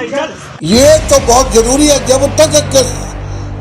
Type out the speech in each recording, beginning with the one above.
ये तो बहुत जरूरी है। जब तक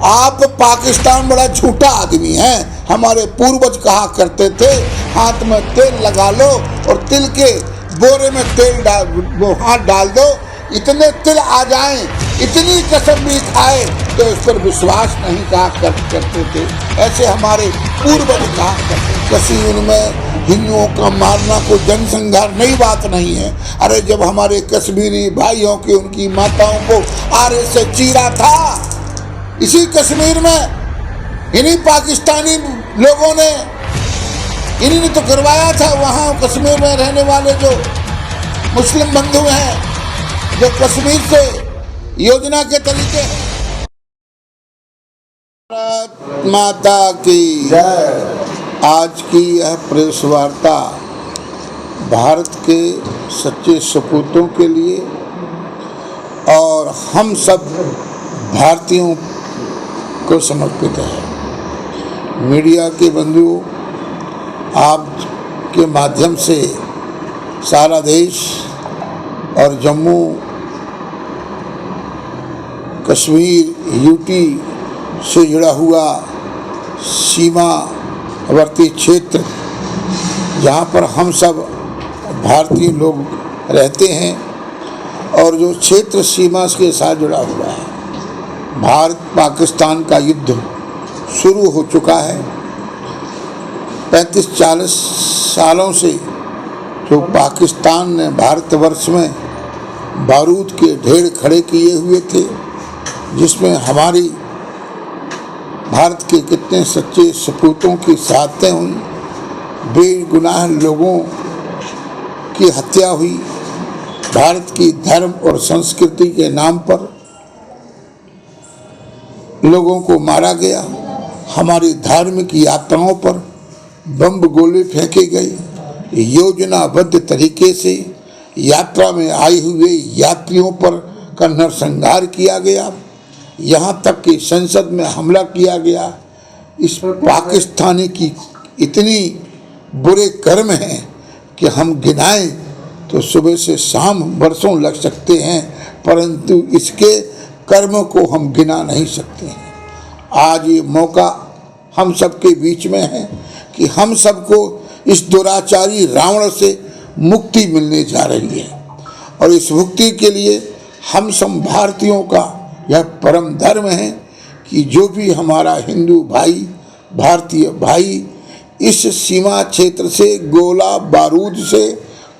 आप पाकिस्तान बड़ा झूठा आदमी है, हमारे पूर्वज कहा करते थे हाथ में तेल लगा लो और तिल के बोरे में तेल डाल वो हाथ डाल दो, इतने तिल आ जाएं, इतनी कसम भी खाए तो इस पर विश्वास नहीं कहा करते थे। ऐसे हमारे पूर्वज कहा करते। कश्मीर में हिंदुओं का मारना कोई जनसंहार नई बात नहीं है। अरे जब हमारे कश्मीरी भाइयों की उनकी माताओं को आरे से चीरा था, इसी कश्मीर में इन्हीं पाकिस्तानी लोगों ने, इन्हीं ने तो करवाया था। वहाँ कश्मीर में रहने वाले जो मुस्लिम बंधु हैं, जो कश्मीर से योजना के तरीके। भारत माता की जय। आज की यह प्रेस वार्ता भारत के सच्चे सपूतों के लिए और हम सब भारतीयों को समर्पित है। मीडिया के बंधुओं, आपके माध्यम से सारा देश और जम्मू कश्मीर यूटी से जुड़ा हुआ सीमावर्ती क्षेत्र, जहाँ पर हम सब भारतीय लोग रहते हैं और जो क्षेत्र सीमा के साथ जुड़ा हुआ है, भारत पाकिस्तान का युद्ध शुरू हो चुका है। 35-40 सालों से जो पाकिस्तान ने भारतवर्ष में बारूद के ढेर खड़े किए हुए थे, जिसमें हमारी भारत के कितने सच्चे सपूतों की शहादतें हुई, बेगुनाह लोगों की हत्या हुई, भारत की धर्म और संस्कृति के नाम पर लोगों को मारा गया, हमारी धार्मिक यात्राओं पर बम गोले फेंके गए, योजनाबद्ध तरीके से यात्रा में आए हुए यात्रियों पर का नरसंहार किया गया, यहाँ तक कि संसद में हमला किया गया। इस पाकिस्तानी की इतनी बुरे कर्म हैं कि हम गिनाएं तो सुबह से शाम बरसों लग सकते हैं, परंतु इसके कर्म को हम गिना नहीं सकते हैं। आज ये मौका हम सबके बीच में है कि हम सबको इस दुराचारी रावण से मुक्ति मिलने जा रही है, और इस मुक्ति के लिए हम सब भारतीयों का यह परम धर्म है कि जो भी हमारा हिंदू भाई, भारतीय भाई इस सीमा क्षेत्र से गोला बारूद से,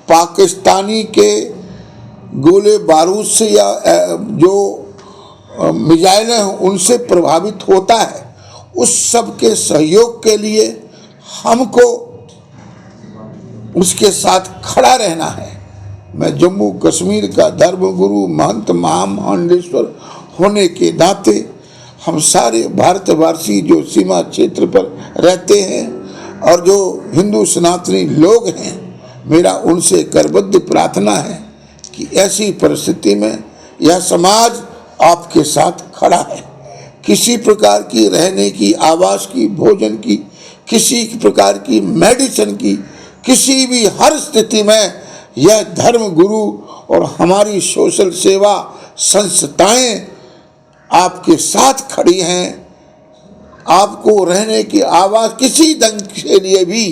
पाकिस्तानी के गोले बारूद से या जो मिसाइलें हैं उनसे प्रभावित होता है, उस सब के सहयोग के लिए हमको उसके साथ खड़ा रहना है। मैं जम्मू कश्मीर का धर्मगुरु महंत महामंडलेश्वर होने के नाते हम सारे भारतवासी जो सीमा क्षेत्र पर रहते हैं और जो हिंदू सनातनी लोग हैं, मेरा उनसे करबद्ध प्रार्थना है कि ऐसी परिस्थिति में यह समाज आपके साथ खड़ा है। किसी प्रकार की रहने की, आवास की, भोजन की, किसी प्रकार की मेडिसिन की, किसी भी हर स्थिति में यह धर्म गुरु और हमारी सोशल सेवा संस्थाएं आपके साथ खड़ी हैं। आपको रहने की आवास किसी ढंग के लिए भी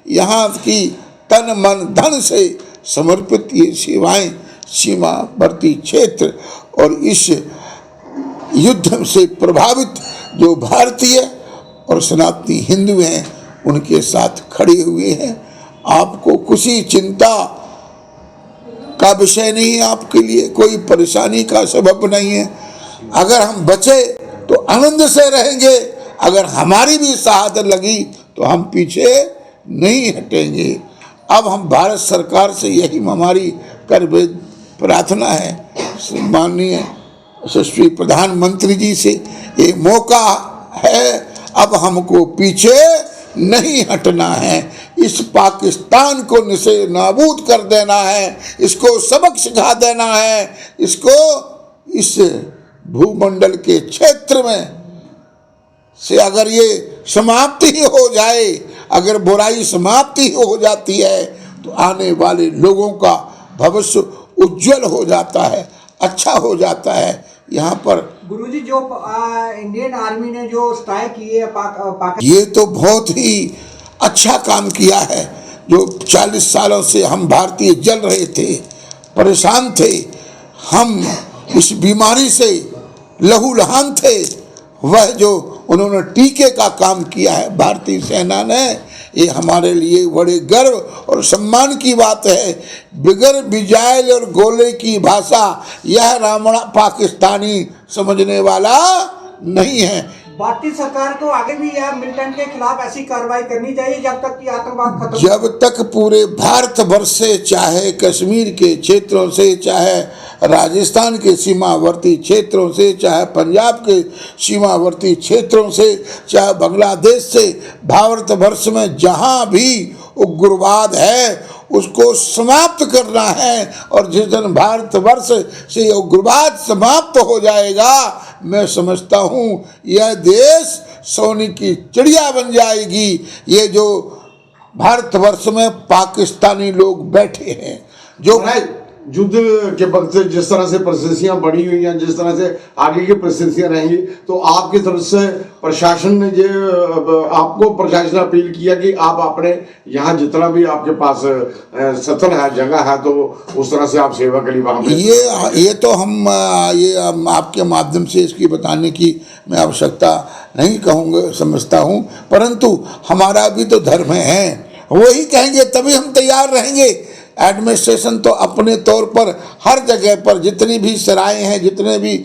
यहाँ की तन मन धन से समर्पित ये सेवाएं सीमावर्ती क्षेत्र और इस युद्ध से प्रभावित जो भारतीय और सनातनी हिंदू हैं उनके साथ खड़े हुए हैं। आपको किसी चिंता का विषय नहीं है, आपके लिए कोई परेशानी का सबब नहीं है। अगर हम बचे तो आनंद से रहेंगे, अगर हमारी भी शहादत लगी तो हम पीछे नहीं हटेंगे। अब हम भारत सरकार से यही हमारी कर प्रार्थना है, माननीय यशस्वी प्रधानमंत्री जी से, ये मौका है, अब हमको पीछे नहीं हटना है। इस पाकिस्तान को निसे नाबूद कर देना है, इसको सबक सिखा देना है, इसको इस भूमंडल के क्षेत्र में से अगर ये समाप्ति हो जाए, अगर बुराई समाप्ति हो जाती है तो आने वाले लोगों का भविष्य उज्जवल हो जाता है। अच्छा हो जाता है। यहाँ पर गुरुजी जो इंडियन आर्मी ने जो स्ट्राइक की है पाकिस्तान, ये तो बहुत ही अच्छा काम किया है। जो 40 सालों से हम भारतीय जल रहे थे, परेशान थे, हम इस बीमारी से लहूलुहान थे, वह जो उन्होंने टीके का काम किया है भारतीय सेना ने, ये हमारे लिए बड़े गर्व और सम्मान की बात है। बिगर मिसाइल और गोले की भाषा यह रावण पाकिस्तानी समझने वाला नहीं है। भारतीय सरकार को आगे भी यह मिलिटेंट के खिलाफ ऐसी कार्रवाई करनी चाहिए जब तक कि आतंकवाद खत्म, जब तक पूरे भारतवर्ष से, चाहे कश्मीर के क्षेत्रों से, चाहे राजस्थान के सीमावर्ती क्षेत्रों से, चाहे पंजाब के सीमावर्ती क्षेत्रों से, चाहे बांग्लादेश से, भारतवर्ष में जहाँ भी उग्रवाद है उसको समाप्त करना है। और जिस दिन भारतवर्ष से उग्रवाद समाप्त हो जाएगा, मैं समझता हूँ यह देश सोने की चिड़िया बन जाएगी। ये जो भारतवर्ष में पाकिस्तानी लोग बैठे हैं, जो युद्ध के वक्त जिस तरह से परिस्थितियां बढ़ी हुई हैं, जिस तरह से आगे की परिस्थितियां रहेंगी, तो आपकी तरफ से प्रशासन ने जो आपको प्रशासन ने अपील किया कि आप अपने यहाँ जितना भी आपके पास सतन है, जगह है, तो उस तरह से आप सेवा के लिए वहाँ ये तो हम आपके माध्यम से इसकी बताने की मैं आवश्यकता नहीं कहूँगा, समझता हूँ, परंतु हमारा भी तो धर्म है, वही कहेंगे तभी हम तैयार रहेंगे। एडमिनिस्ट्रेशन तो अपने तौर पर हर जगह पर जितनी भी सराय हैं, जितने भी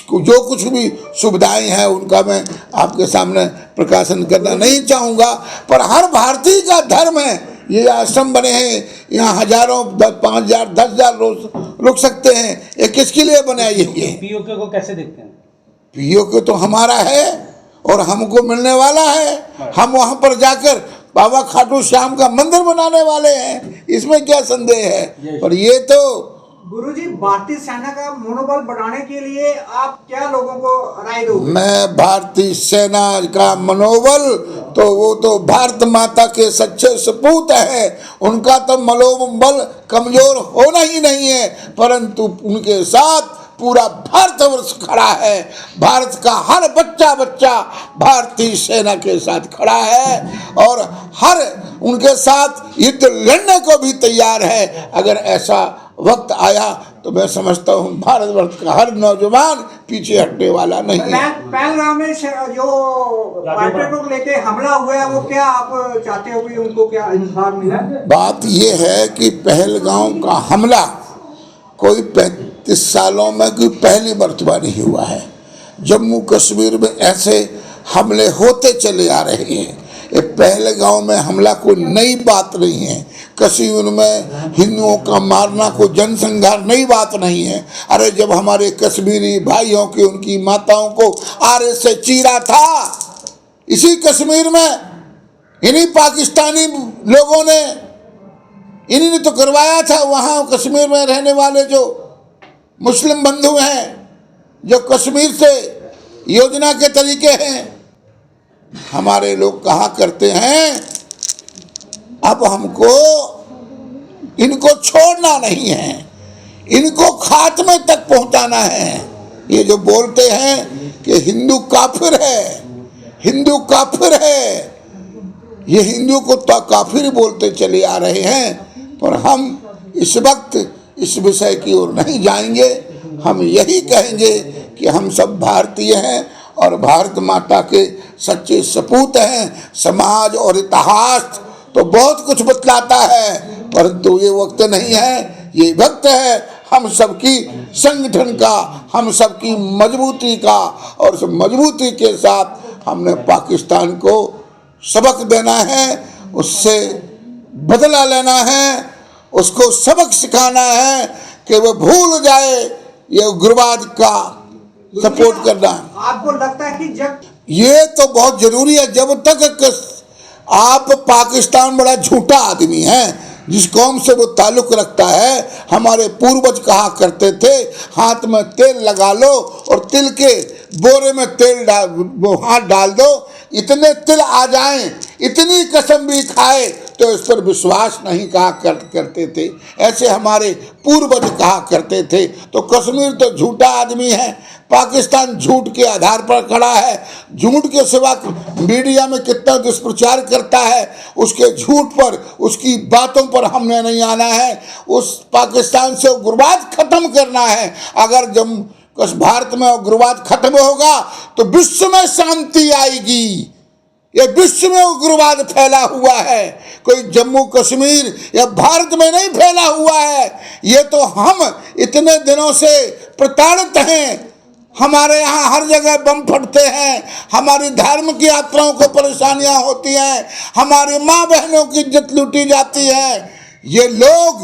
जो कुछ भी सुविधाएं हैं, उनका मैं आपके सामने प्रकाशन करना नहीं चाहूँगा, पर हर भारतीय का धर्म है। ये आश्रम बने हैं, यहाँ हजारों 5,000 10,000 रुक सकते हैं, ये किसके लिए बनाए? ये पीओके को कैसे देखते हैं? पीओके तो हमारा है और हमको मिलने वाला है। हम वहाँ पर जाकर बाबा खाटू श्याम का मंदिर बनाने वाले हैं, इसमें क्या संदेह है? और ये तो गुरुजी, भारतीय सेना का मनोबल बढ़ाने के लिए आप क्या लोगों को राय दोगे? मैं भारतीय सेना का मनोबल तो वो तो भारत माता के सच्चे सपूत है, उनका तो मनोबल कमजोर होना ही नहीं है, परंतु उनके साथ पूरा भारतवर्ष खड़ा है। भारत का हर बच्चा भारतीय सेना के साथ खड़ा है और हर उनके साथ युद्ध लड़ने को भी तैयार है। अगर ऐसा वक्त आया तो मैं समझता हूँ भारतवर्ष का हर नौजवान पीछे हटने वाला नहीं है। पहलगाम में जो पर्यटकों को लेके हमला हुआ है, वो क्या आप चाहते हो कि उनको क्या इंसाफ मिला? बात ये है कि पहलगाम का हमला कोई 35 सालों में कोई पहली मर्तबा नहीं हुआ है। जम्मू कश्मीर में ऐसे हमले होते चले आ रहे हैं। ये पहलगाम में हमला कोई नई बात नहीं है। कश्मीर में हिंदुओं का मारना कोई जनसंहार नई बात नहीं है। अरे जब हमारे कश्मीरी भाइयों की, उनकी माताओं को आरे से चीरा था, इसी कश्मीर में इन्हीं पाकिस्तानी लोगों ने, इन्हीं ने तो करवाया था। वहाँ कश्मीर में रहने वाले जो मुस्लिम बंधु हैं, जो कश्मीर से योजना के तरीके हैं, हमारे लोग कहा करते हैं अब हमको इनको छोड़ना नहीं है, इनको खात्मे तक पहुंचाना है। ये जो बोलते हैं कि हिंदू काफिर है, हिंदू काफिर है, ये हिंदू को तो काफिर बोलते चले आ रहे हैं, पर हम इस वक्त इस विषय की ओर नहीं जाएंगे। हम यही कहेंगे कि हम सब भारतीय हैं और भारत माता के सच्चे सपूत हैं। समाज और इतिहास तो बहुत कुछ बतलाता है, परंतु ये वक्त नहीं है, ये वक्त है हम सबकी संगठन का, हम सबकी मजबूती का, और उस मजबूती के साथ हमने पाकिस्तान को सबक देना है, उससे बदला लेना है, उसको सबक सिखाना है कि वो भूल जाए ये उग्रवाद का सपोर्ट करना। आपको लगता है कि जब ये तो बहुत जरूरी है, जब तक आप पाकिस्तान बड़ा झूठा आदमी है, जिस कौम से वो ताल्लुक रखता है, हमारे पूर्वज कहा करते थे हाथ में तेल लगा लो और तिल के बोरे में तेल हाथ डाल दो, इतने तिल आ जाएं, इतनी कसम भी खाए तो इस पर विश्वास नहीं कहा करते थे, ऐसे हमारे पूर्वज कहा करते थे। तो कश्मीर तो झूठा आदमी है, पाकिस्तान झूठ के आधार पर खड़ा है, झूठ के सिवा मीडिया में कितना दुष्प्रचार करता है, उसके झूठ पर, उसकी बातों पर हमने नहीं आना है। उस पाकिस्तान से उग्रवाद खत्म करना है। अगर भारत में उग्रवाद खत्म होगा तो विश्व में शांति आएगी। ये विश्व में उग्रवाद फैला हुआ है, कोई जम्मू कश्मीर या भारत में नहीं फैला हुआ है। ये तो हम इतने दिनों से प्रताड़ित हैं, हमारे यहाँ हर जगह बम फटते हैं, हमारी धार्मिक यात्राओं को परेशानियां होती हैं, हमारी माँ बहनों की इज्जत लूटी जाती है। ये लोग,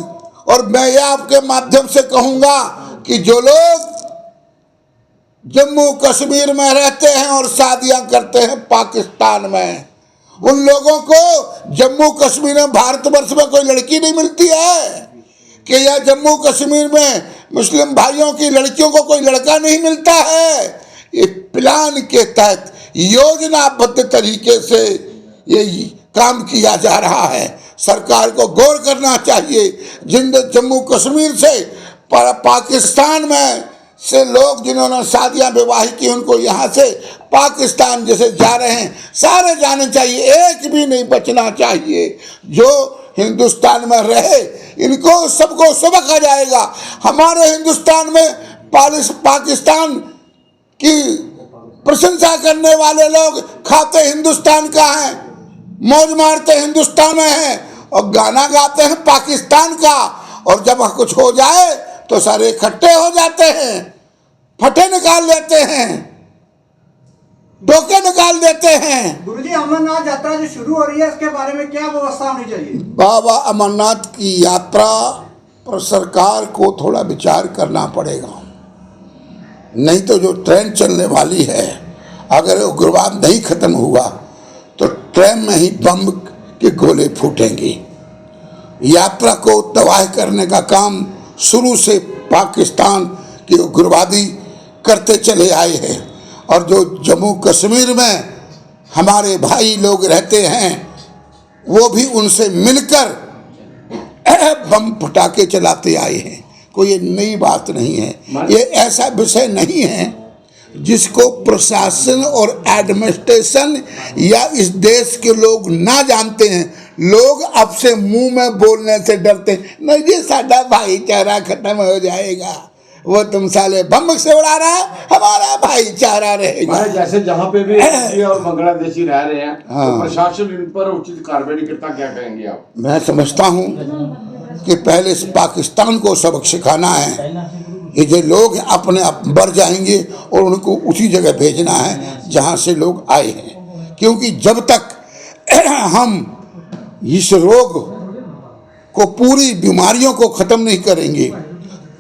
और मैं ये आपके माध्यम से कहूँगा कि जो लोग जम्मू कश्मीर में रहते हैं और शादियां करते हैं पाकिस्तान में, उन लोगों को जम्मू कश्मीर में, भारतवर्ष में कोई लड़की नहीं मिलती है कि या जम्मू कश्मीर में मुस्लिम भाइयों की लड़कियों को कोई लड़का नहीं मिलता है। ये प्लान के तहत योजनाबद्ध तरीके से ये काम किया जा रहा है। सरकार को गौर करना चाहिए। जम्मू कश्मीर से पाकिस्तान में से लोग जिन्होंने शादियां विवाह की, उनको यहाँ से पाकिस्तान जैसे जा रहे हैं, सारे जाने चाहिए, एक भी नहीं बचना चाहिए। जो हिंदुस्तान में रहे, इनको सबको सबक आ जाएगा। हमारे हिंदुस्तान में पाकिस्तान की प्रशंसा करने वाले लोग खाते हिंदुस्तान का हैं, मौज मारते हिंदुस्तान में हैं और गाना गाते हैं पाकिस्तान का, और जब कुछ हो जाए तो सारे इकट्ठे हो जाते हैं, फटे निकाल लेते हैं, डोके निकाल देते हैं। गुरुजी, अमरनाथ यात्रा जो शुरू हो रही है, इसके बारे में क्या व्यवस्था होनी चाहिए? बाबा अमरनाथ की यात्रा पर सरकार को थोड़ा विचार करना पड़ेगा। नहीं तो जो ट्रेन चलने वाली है, अगर उग्रवाद नहीं खत्म हुआ तो ट्रेन में ही बम के गोले फूटेंगे। यात्रा को तबाह करने का काम शुरू से पाकिस्तान के उग्रवादी करते चले आए हैं, और जो जम्मू कश्मीर में हमारे भाई लोग रहते हैं, वो भी उनसे मिलकर बम फटाके चलाते आए हैं। कोई ये नई बात नहीं है, ये ऐसा विषय नहीं है जिसको प्रशासन और एडमिनिस्ट्रेशन या इस देश के लोग ना जानते हैं। लोग अब से मुंह में बोलने से डरते हैं, नहीं जी साडा भाईचारा खत्म हो जाएगा, वो तुम साले बम से उड़ा रहा है, हमारा भाईचारा रहेगा। जैसे जहाँ पे भी इंडिया और बांग्लादेशी रह रहे हैं, तो प्रशासन इन पर उचित कार्रवाई नहीं करता, क्या कहेंगे आप? मैं समझता हूँ कि पहले पाकिस्तान को सबक सिखाना है। ये जो लोग अपने आप मर जाएंगे और उनको उसी जगह भेजना है जहाँ से लोग आए हैं, क्योंकि जब तक हम इस रोग को, पूरी बीमारियों को खत्म नहीं करेंगे,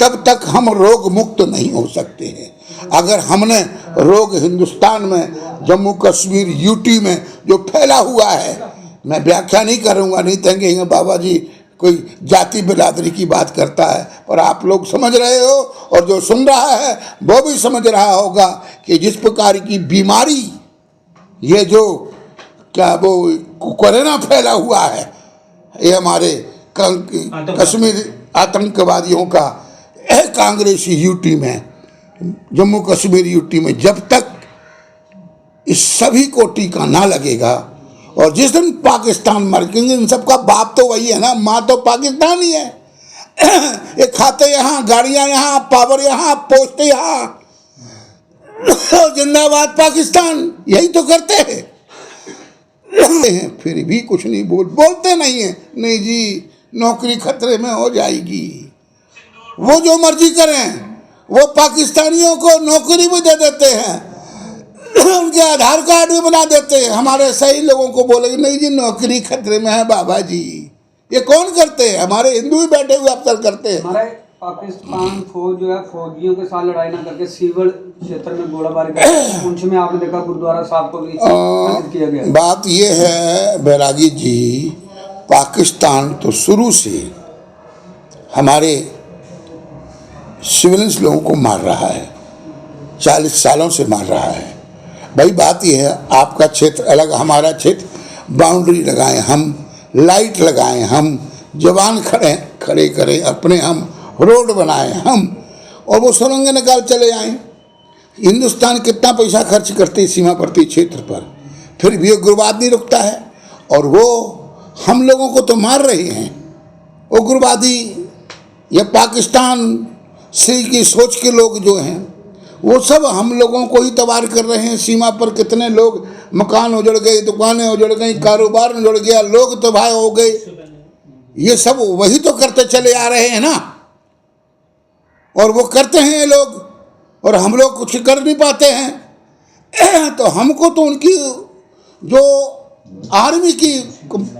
तब तक हम रोग मुक्त नहीं हो सकते हैं। अगर हमने रोग हिंदुस्तान में, जम्मू कश्मीर, यूटी में जो फैला हुआ है, मैं व्याख्या नहीं करूँगा, नहीं कहेंगे बाबा जी कोई जाति बिरादरी की बात करता है, पर आप लोग समझ रहे हो और जो सुन रहा है वो भी समझ रहा होगा कि जिस प्रकार की बीमारी, ये जो क्या वो कोरोना फैला हुआ है, ये हमारे कश्मीर आतंकवादियों का कांग्रेसी यूटी में, जम्मू कश्मीर यूटी में, जब तक इस सभी को टीका ना लगेगा, और जिस दिन पाकिस्तान मर जाएंगे, इन सबका बाप तो वही है ना, माँ तो पाकिस्तान ही है। ये खाते यहाँ, गाड़ियाँ यहाँ, पावर यहाँ, पोस्ट यहाँ, जिंदाबाद पाकिस्तान, यही तो करते हैं। फिर भी कुछ नहीं बोलते नहीं है, नहीं जी नौकरी खतरे में हो जाएगी। वो जो मर्जी करें, वो पाकिस्तानियों को नौकरी भी दे देते हैं, उनके आधार कार्ड भी बना देते हैं। हमारे सही लोगों को बोलेंगे नहीं जी नौकरी खतरे में है बाबा जी। ये कौन करते हैं? हमारे हिंदू ही बैठे हुए अफसर करते हैं। हमारे पाकिस्तान फौज जो है, फौजियों के साथ लड़ाई ना करके सिविल क्षेत्र में गोलाबारी करते। पुंछ में आपने देखा गुरुद्वारा साहब को भी किया गया। बात ये है बैरागी जी, पाकिस्तान तो शुरू से हमारे सिविलियंस लोगों को मार रहा है, 40 सालों से मार रहा है। भाई बात यह है, आपका क्षेत्र अलग, हमारा क्षेत्र, बाउंड्री लगाएं हम, लाइट लगाएं हम, जवान खड़े करें अपने हम, रोड बनाएं हम, और वो सुरंग निकाल चले आए। हिंदुस्तान कितना पैसा खर्च करते है सीमावर्ती क्षेत्र पर, फिर भी उग्रवाद नहीं रुकता है। और वो हम लोगों को तो मार रहे हैं उग्रवादी, या पाकिस्तान से की सोच के लोग जो हैं वो सब हम लोगों को ही तबाह कर रहे हैं। सीमा पर कितने लोग, मकान उजड़ गए, दुकानें उजड़ गई, कारोबार उजड़ गया, लोग तबाह हो गए। ये सब वही तो करते चले आ रहे हैं ना, और वो करते हैं ये लोग, और हम लोग कुछ कर नहीं पाते हैं। तो हमको तो उनकी जो आर्मी की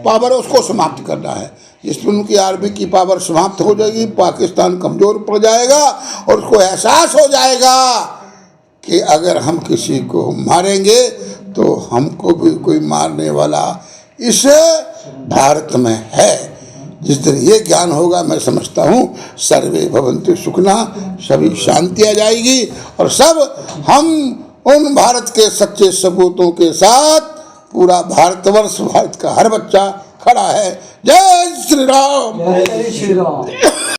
पावर है उसको समाप्त करना है। जिसमें उनकी आर्मी की पावर समाप्त हो जाएगी, पाकिस्तान कमज़ोर पड़ जाएगा और उसको एहसास हो जाएगा कि अगर हम किसी को मारेंगे तो हमको भी कोई मारने वाला इस भारत में है। जिस दिन ये ज्ञान होगा, मैं समझता हूँ सर्वे भवन्तु सुखिनः, सभी शांति आ जाएगी और सब हम उन भारत के सच्चे सपूतों के साथ, पूरा भारतवर्ष, भारत का हर बच्चा खड़ा है। जय श्री राम। जय श्री राम।